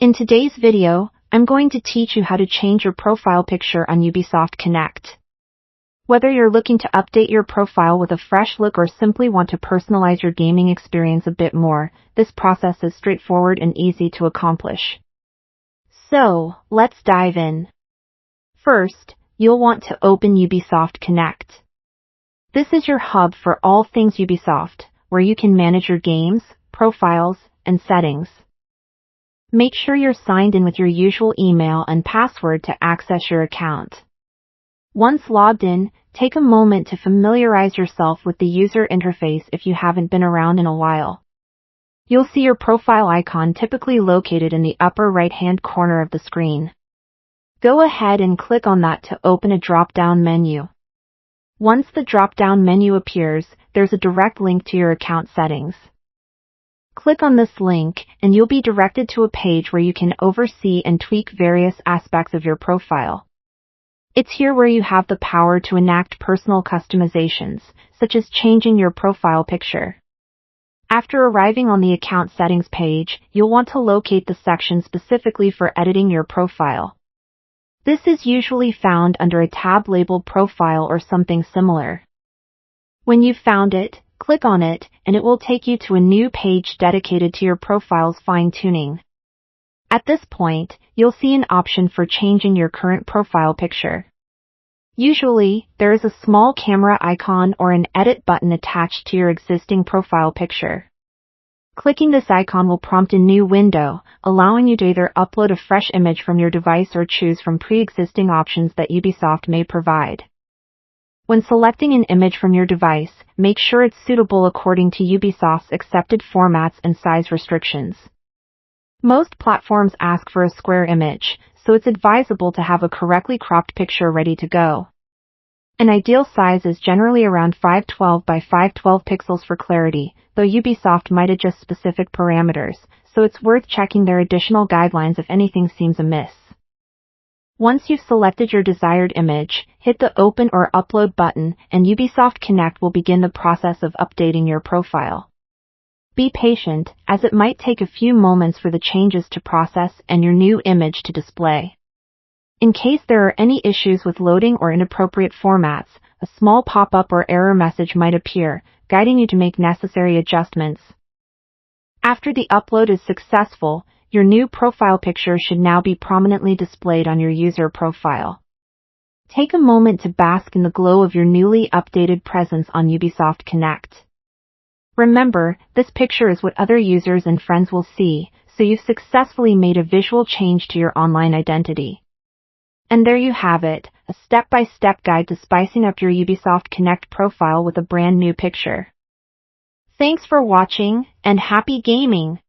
In today's video, I'm going to teach you how to change your profile picture on Ubisoft Connect. Whether you're looking to update your profile with a fresh look or simply want to personalize your gaming experience a bit more, this process is straightforward and easy to accomplish. So, let's dive in. First, you'll want to open Ubisoft Connect. This is your hub for all things Ubisoft, where you can manage your games, profiles, and settings. Make sure you're signed in with your usual email and password to access your account. Once logged in, take a moment to familiarize yourself with the user interface if you haven't been around in a while. You'll see your profile icon typically located in the upper right-hand corner of the screen. Go ahead and click on that to open a drop-down menu. Once the drop-down menu appears, there's a direct link to your account settings. Click on this link, and you'll be directed to a page where you can oversee and tweak various aspects of your profile. It's here where you have the power to enact personal customizations, such as changing your profile picture. After arriving on the account settings page, you'll want to locate the section specifically for editing your profile. This is usually found under a tab labeled Profile or something similar. When you've found it, click on it, and it will take you to a new page dedicated to your profile's fine-tuning. At this point, you'll see an option for changing your current profile picture. Usually, there is a small camera icon or an edit button attached to your existing profile picture. Clicking this icon will prompt a new window, allowing you to either upload a fresh image from your device or choose from pre-existing options that Ubisoft may provide. When selecting an image from your device, make sure it's suitable according to Ubisoft's accepted formats and size restrictions. Most platforms ask for a square image, so it's advisable to have a correctly cropped picture ready to go. An ideal size is generally around 512 by 512 pixels for clarity, though Ubisoft might adjust specific parameters, so it's worth checking their additional guidelines if anything seems amiss. Once you've selected your desired image, hit the Open or Upload button, and Ubisoft Connect will begin the process of updating your profile. Be patient, as it might take a few moments for the changes to process and your new image to display. In case there are any issues with loading or inappropriate formats, a small pop-up or error message might appear, guiding you to make necessary adjustments. After the upload is successful, your new profile picture should now be prominently displayed on your user profile. Take a moment to bask in the glow of your newly updated presence on Ubisoft Connect. Remember, this picture is what other users and friends will see, so you've successfully made a visual change to your online identity. And there you have it, a step-by-step guide to spicing up your Ubisoft Connect profile with a brand new picture. Thanks for watching, and happy gaming!